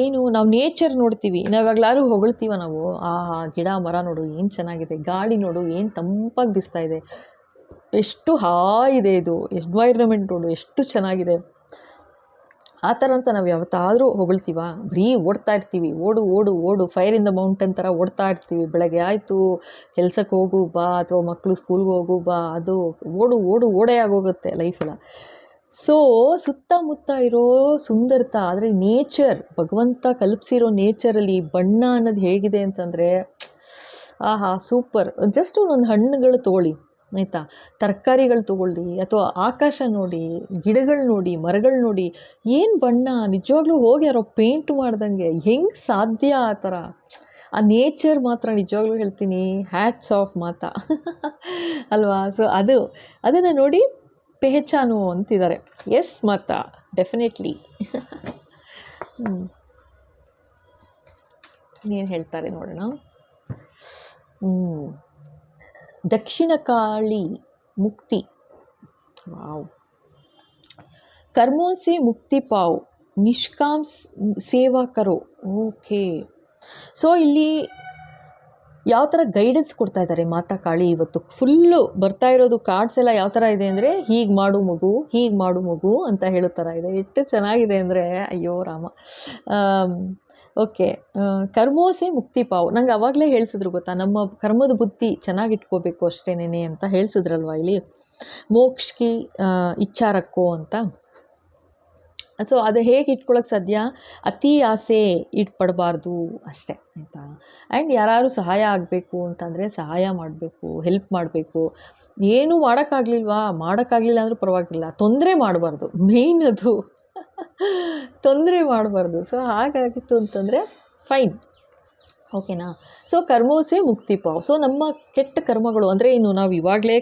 ಏನು ನಾವು ನೇಚರ್ ನೋಡ್ತೀವಿ, ನಾವಾಗಲಾರು ಹೊಗಳ್ತೀವ ನಾವು, ಗಿಡ ಮರ ನೋಡು ಏನು ಚೆನ್ನಾಗಿದೆ, ಗಾಳಿ ನೋಡು ಏನು ತಂಪಾಗಿ ಬೀಸ್ತಾ ಇದೆ, ಎಷ್ಟು ಹಾಯಿದೆ ಇದು, ಎನ್ವೈರ್ಮೆಂಟ್ ನೋಡು ಎಷ್ಟು ಚೆನ್ನಾಗಿದೆ, ಆ ಥರ ಅಂತ ನಾವು ಯಾವತ್ತಾದರೂ ಹೊಗಳ್ತೀವ? ಬರೀ ಓಡ್ತಾ ಇರ್ತೀವಿ, ಓಡು ಫೈರ್ ಇನ್ ದ ಮೌಂಟೇನ್ ಥರ ಓಡ್ತಾ ಇರ್ತೀವಿ. ಬೆಳಗ್ಗೆ ಆಯಿತು ಕೆಲಸಕ್ಕೆ ಹೋಗು ಬಾ, ಅಥವಾ ಮಕ್ಕಳು ಸ್ಕೂಲ್ಗೆ ಹೋಗು ಬಾ, ಅದು ಓಡೇ ಆಗೋಗುತ್ತೆ ಲೈಫೆಲ್ಲ. ಸೊ ಸುತ್ತಮುತ್ತ ಇರೋ ಸುಂದರತಾ, ಆದರೆ ನೇಚರ್, ಭಗವಂತ ಕಲ್ಪಿಸಿರೋ ನೇಚರಲ್ಲಿ ಬಣ್ಣ ಅನ್ನೋದು ಹೇಗಿದೆ ಅಂತಂದರೆ, ಸೂಪರ್. ಜಸ್ಟ್ ಒಂದೊಂದು ಹಣ್ಣುಗಳು ತೊಗೊಳ್ಳಿ, ಆಯಿತಾ, ತರಕಾರಿಗಳು ತೊಗೊಳ್ಳಿ, ಅಥವಾ ಆಕಾಶ ನೋಡಿ, ಗಿಡಗಳು ನೋಡಿ, ಮರಗಳು ನೋಡಿ, ಏನು ಬಣ್ಣ, ನಿಜವಾಗ್ಲೂ ಹೋಗಿ ಯಾರೋ ಪೇಂಟ್ ಮಾಡ್ದಂಗೆ, ಹೆಂಗೆ ಸಾಧ್ಯ ಆ ಥರ? ಆ ನೇಚರ್ ಮಾತ್ರ ನಿಜವಾಗ್ಲೂ ಹೇಳ್ತೀನಿ, ಹ್ಯಾಟ್ಸ್ ಆಫ್ ಮಾತಾ ಅಲ್ವಾ. ಸೊ ಅದನ್ನು ನೋಡಿ ಪೆಹಚಾನು ಅಂತಿದ್ದಾರೆ. ಎಸ್ ಮಾತಾ, ಡೆಫಿನೆಟ್ಲಿ. ಏನು ಹೇಳ್ತಾರೆ ನೋಡೋಣ. दक्षिण काली मुक्ति, वाव, कर्मों से मुक्ति पाओ, निष्काम सेवा करो. ಓಕೆ. ಸೊ ಇಲ್ಲಿ ಯಾವ ಥರ ಗೈಡೆನ್ಸ್ ಕೊಡ್ತಾ ಇದ್ದಾರೆ ಮಾತಾ ಕಾಳಿ ಇವತ್ತು. ಫುಲ್ಲು ಬರ್ತಾ ಇರೋದು ಕಾರ್ಡ್ಸ್ ಎಲ್ಲ ಯಾವ ಥರ ಇದೆ ಅಂದರೆ, ಹೀಗೆ ಮಾಡು ಮಗು ಅಂತ ಹೇಳೋ ಥರ ಇದೆ. ಎಷ್ಟು ಚೆನ್ನಾಗಿದೆ ಅಂದರೆ, ಅಯ್ಯೋ ರಾಮ. ಓಕೆ, ಕರ್ಮೋಸೆ ಮುಕ್ತಿ ಪಾವು. ನಂಗೆ ಅವಾಗಲೇ ಹೇಳ್ಸಿದ್ರು ಗೊತ್ತಾ, ನಮ್ಮ ಕರ್ಮದ ಬುದ್ಧಿ ಚೆನ್ನಾಗಿಟ್ಕೋಬೇಕು ಅಷ್ಟೇನೇನೆ ಅಂತ ಹೇಳ್ಸಿದ್ರಲ್ವ ಇಲ್ಲಿ. ಮೋಕ್ಷಕಿ ಇಚ್ಛಾರಕ್ಕೋ ಅಂತ. ಸೊ ಅದು ಹೇಗೆ ಇಟ್ಕೊಳ್ಳೋಕೆ ಸಾಧ್ಯ? ಅತಿ ಆಸೆ ಇಟ್ಪಡಬಾರ್ದು ಅಷ್ಟೇ, ಆಯಿತಾ. ಆ್ಯಂಡ್ ಯಾರು ಸಹಾಯ ಆಗಬೇಕು ಅಂತಂದರೆ ಸಹಾಯ ಮಾಡಬೇಕು, ಹೆಲ್ಪ್ ಮಾಡಬೇಕು. ಏನೂ ಮಾಡೋಕ್ಕಾಗಲಿಲ್ಲ ಅಂದರೂ ಪರವಾಗಿಲ್ಲ, ತೊಂದರೆ ಮಾಡಬಾರ್ದು, ಮೇಯ್ನ್ ಅದು ತೊಂದರೆ ಮಾಡಬಾರ್ದು. ಸೊ ಹಾಗಾಗಿತ್ತು ಅಂತಂದರೆ ಫೈನ್, ಓಕೆನಾ. ಸೊ ಕರ್ಮೋಸೆ ಮುಕ್ತಿ ಪಾವ್. ಸೊ ನಮ್ಮ ಕೆಟ್ಟ ಕರ್ಮಗಳು ಅಂದರೆ ಇನ್ನು ನಾವು ಇವಾಗಲೇ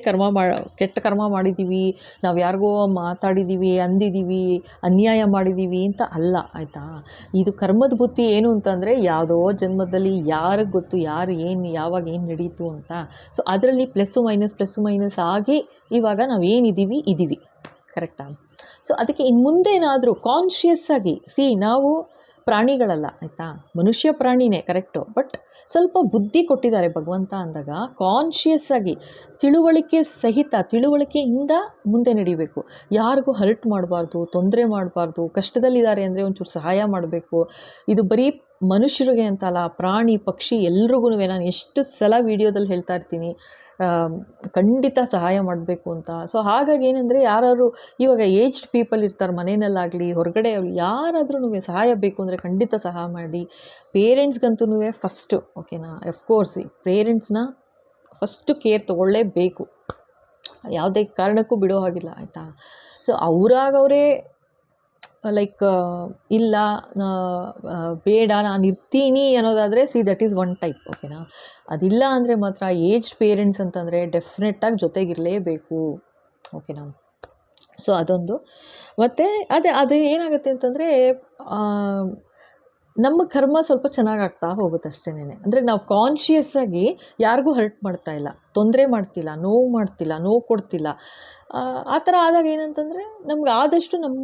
ಕೆಟ್ಟ ಕರ್ಮ ಮಾಡಿದ್ದೀವಿ, ನಾವು ಯಾರಿಗೋ ಮಾತಾಡಿದ್ದೀವಿ, ಅಂದಿದ್ದೀವಿ, ಅನ್ಯಾಯ ಮಾಡಿದ್ದೀವಿ ಅಂತ ಅಲ್ಲ, ಆಯಿತಾ. ಇದು ಕರ್ಮದ ಬುತ್ತಿ ಏನು ಅಂತಂದರೆ ಯಾವುದೋ ಜನ್ಮದಲ್ಲಿ ಯಾರಿಗೆ ಗೊತ್ತು ಯಾರು ಏನು ಯಾವಾಗ ಏನು ನಡೀತು ಅಂತ. ಸೊ ಅದರಲ್ಲಿ ಪ್ಲಸ್ಸು ಮೈನಸ್ ಆಗಿ ಇವಾಗ ನಾವು ಇದ್ದೀವಿ, ಕರೆಕ್ಟಾ. ಸೊ ಅದಕ್ಕೆ ಇನ್ನು ಮುಂದೇನಾದರೂ ಕಾನ್ಷಿಯಸ್ ಆಗಿ ನಾವು ಪ್ರಾಣಿಗಳಲ್ಲ, ಆಯಿತಾ. ಮನುಷ್ಯ ಪ್ರಾಣಿನೇ ಕರೆಕ್ಟು, ಬಟ್ ಸ್ವಲ್ಪ ಬುದ್ಧಿ ಕೊಟ್ಟಿದ್ದಾರೆ ಭಗವಂತ ಅಂದಾಗ ಕಾನ್ಷಿಯಸ್ ಆಗಿ ತಿಳುವಳಿಕೆಯಿಂದ ಮುಂದೆ ನಡಿಬೇಕು. ಯಾರಿಗೂ ಹರ್ಟ್ ಮಾಡಬಾರ್ದು, ತೊಂದರೆ ಮಾಡಬಾರ್ದು. ಕಷ್ಟದಲ್ಲಿದ್ದಾರೆ ಅಂದರೆ ಒಂಚೂರು ಸಹಾಯ ಮಾಡಬೇಕು. ಇದು ಬರೀ ಮನುಷ್ಯರಿಗೆ ಅಂತಲ್ಲ, ಪ್ರಾಣಿ ಪಕ್ಷಿ ಎಲ್ರಿಗೂ ನಾನು ಎಷ್ಟು ಸಲ ವೀಡಿಯೋದಲ್ಲಿ ಹೇಳ್ತಾ ಇರ್ತೀನಿ, ಖಂಡಿತ ಸಹಾಯ ಮಾಡಬೇಕು ಅಂತ. ಸೊ ಹಾಗಾಗಿ ಏನಂದರೆ ಯಾರು ಇವಾಗ ಏಜ್ಡ್ ಪೀಪಲ್ ಇರ್ತಾರೆ ಮನೆಯಲ್ಲಾಗಲಿ ಹೊರಗಡೆ ಯಾರಾದ್ರೂ ಸಹಾಯ ಬೇಕು ಅಂದರೆ ಖಂಡಿತ ಸಹಾಯ ಮಾಡಿ. ಪೇರೆಂಟ್ಸ್ಗಂತೂ ಫಸ್ಟು, ಓಕೆನಾ. ಅಫ್ಕೋರ್ಸ್ ಪೇರೆಂಟ್ಸ್ನ ಫಸ್ಟು ಕೇರ್ ತೊಗೊಳ್ಳೇಬೇಕು, ಯಾವುದೇ ಕಾರಣಕ್ಕೂ ಬಿಡೋ ಹಾಗಿಲ್ಲ, ಆಯಿತಾ. ಸೊ ಅವರೇ ಲೈಕ್ ಇಲ್ಲ ಬೇಡ ನಾನು ಇರ್ತೀನಿ ಅನ್ನೋದಾದರೆ ದಟ್ ಈಸ್ ಒನ್ ಟೈಪ್, ಓಕೆನಾ. ಅದಿಲ್ಲ ಅಂದರೆ ಮಾತ್ರ ಏಜ್ಡ್ ಪೇರೆಂಟ್ಸ್ ಅಂತಂದರೆ ಡೆಫಿನೆಟ್ಟಾಗಿ ಜೊತೆಗಿರಲೇಬೇಕು, ಓಕೆನಾ. ಸೊ ಅದೊಂದು. ಮತ್ತು ಅದು ಏನಾಗುತ್ತೆ ಅಂತಂದರೆ ನಮ್ಮ ಕರ್ಮ ಸ್ವಲ್ಪ ಚೆನ್ನಾಗಾಗ್ತಾ ಹೋಗುತ್ತೆ ಅಷ್ಟೇನೆ. ಅಂದರೆ ನಾವು ಕಾನ್ಷಿಯಸ್ಸಾಗಿ ಯಾರಿಗೂ ಹರ್ಟ್ ಮಾಡ್ತಾ ಇಲ್ಲ, ತೊಂದರೆ ಮಾಡ್ತಿಲ್ಲ, ನೋವು ಕೊಡ್ತಿಲ್ಲ. ಆ ಥರ ಆದಾಗ ಏನಂತಂದರೆ ನಮ್ಗೆ ಆದಷ್ಟು ನಮ್ಮ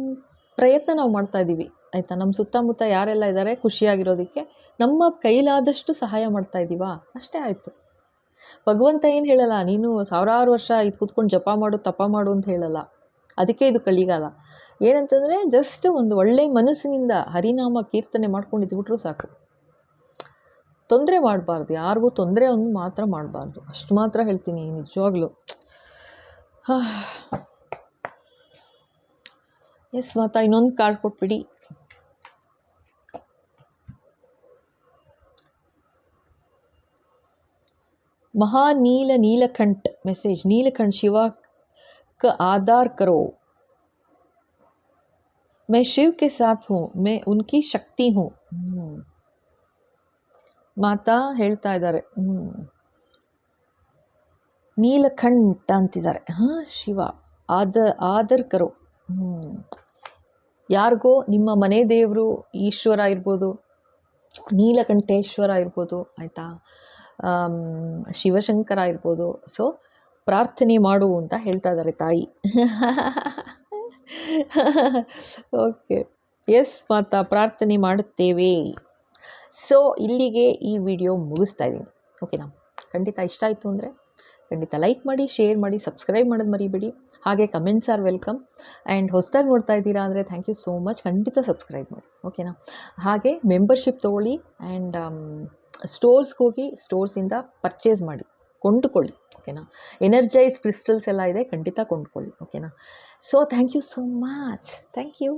ಪ್ರಯತ್ನ ನಾವು ಮಾಡ್ತಾಯಿದ್ದೀವಿ, ಆಯಿತಾ. ನಮ್ಮ ಸುತ್ತಮುತ್ತ ಯಾರೆಲ್ಲ ಇದ್ದಾರೆ ಖುಷಿಯಾಗಿರೋದಕ್ಕೆ ನಮ್ಮ ಕೈಲಾದಷ್ಟು ಸಹಾಯ ಮಾಡ್ತಾಯಿದ್ದೀವಾ, ಅಷ್ಟೇ ಆಯಿತು. ಭಗವಂತ ಏನು ಹೇಳಲ್ಲ, ನೀನು 1000 ವರ್ಷ ಇದು ಕೂತ್ಕೊಂಡು ಜಪ ಮಾಡು ತಪ ಮಾಡು ಅಂತ ಹೇಳಲ್ಲ. ಅದಕ್ಕೆ ಇದು ಕಲಿಗಾಲ. ಏನಂತಂದರೆ ಜಸ್ಟ್ ಒಂದು ಒಳ್ಳೆ ಮನಸ್ಸಿನಿಂದ ಹರಿನಾಮ ಕೀರ್ತನೆ ಮಾಡ್ಕೊಂಡು ಇದ್ಬಿಟ್ರೂ ಸಾಕು. ತೊಂದರೆ ಮಾಡಬಾರ್ದು, ಯಾರಿಗೂ ತೊಂದರೆ ಮಾತ್ರ ಮಾಡಬಾರ್ದು, ಅಷ್ಟು ಮಾತ್ರ ಹೇಳ್ತೀನಿ ನಿಜವಾಗ್ಲೂ. ಎಸ್ ಮಾತಾ, ಇನ್ನೊಂದು ಕಾರ್ಡ್ ಕೊಟ್ಬಿಡಿ. नीलकंठ मैसेज, नीलकंठ शिवा का आदर करो, मैं शिव के साथ हूँ, मैं उनकी शक्ति हूँ. ಮಾತಾ ಹೇಳ್ತಾ ಇದ್ದಾರೆ. ನೀಲಕಂಠ ಅಂತಿದ್ದಾರೆ. ಶಿವ ಆದರ್ ಕರೋ. ಯಾರಿಗೋ ನಿಮ್ಮ ಮನೆ ದೇವರು ಈಶ್ವರ ಇರ್ಬೋದು, ನೀಲಕಂಠೇಶ್ವರ ಇರ್ಬೋದು, ಆಯಿತಾ, ಶಿವಶಂಕರ ಇರ್ಬೋದು. ಸೊ ಪ್ರಾರ್ಥನೆ ಮಾಡು ಅಂತ ಹೇಳ್ತಾ ಇದ್ದಾರೆ ತಾಯಿ. ಓಕೆ, ಎಸ್ ಮಾತಾ, ಪ್ರಾರ್ಥನೆ ಮಾಡುತ್ತೇವೆ. ಸೊ ಇಲ್ಲಿಗೆ ಈ ವಿಡಿಯೋ ಮುಗಿಸ್ತಾ ಇದ್ದೀನಿ, ಓಕೆನಾ. ಖಂಡಿತ ಇಷ್ಟ ಆಯಿತು ಅಂದರೆ ಖಂಡಿತ ಲೈಕ್ ಮಾಡಿ, ಶೇರ್ ಮಾಡಿ, ಸಬ್ಸ್ಕ್ರೈಬ್ ಮಾಡೋದು ಮರಿಬೇಡಿ. ಹಾಗೆ ಕಮೆಂಟ್ಸ್ ಆರ್ ವೆಲ್ಕಮ್. ಆ್ಯಂಡ್ ಹೊಸದಾಗಿ ನೋಡ್ತಾ ಇದ್ದೀರಾ ಅಂದರೆ ಥ್ಯಾಂಕ್ ಯು ಸೋ ಮಚ್. ಖಂಡಿತ ಸಬ್ಸ್ಕ್ರೈಬ್ ಮಾಡಿ, ಓಕೆನಾ. ಹಾಗೆ ಮೆಂಬರ್ಶಿಪ್ ತೊಗೊಳ್ಳಿ ಆ್ಯಂಡ್ ಸ್ಟೋರ್ಸ್ಗೆ ಹೋಗಿ ಸ್ಟೋರ್ಸಿಂದ ಪರ್ಚೇಸ್ ಮಾಡಿ, ಕೊಂಡುಕೊಳ್ಳಿ, ಓಕೆನಾ. ಎನರ್ಜೈಸ್ ಕ್ರಿಸ್ಟಲ್ಸ್ ಎಲ್ಲ ಇದೆ, ಖಂಡಿತ ಕೊಂಡುಕೊಳ್ಳಿ, ಓಕೆನಾ. So thank you so much, thank you.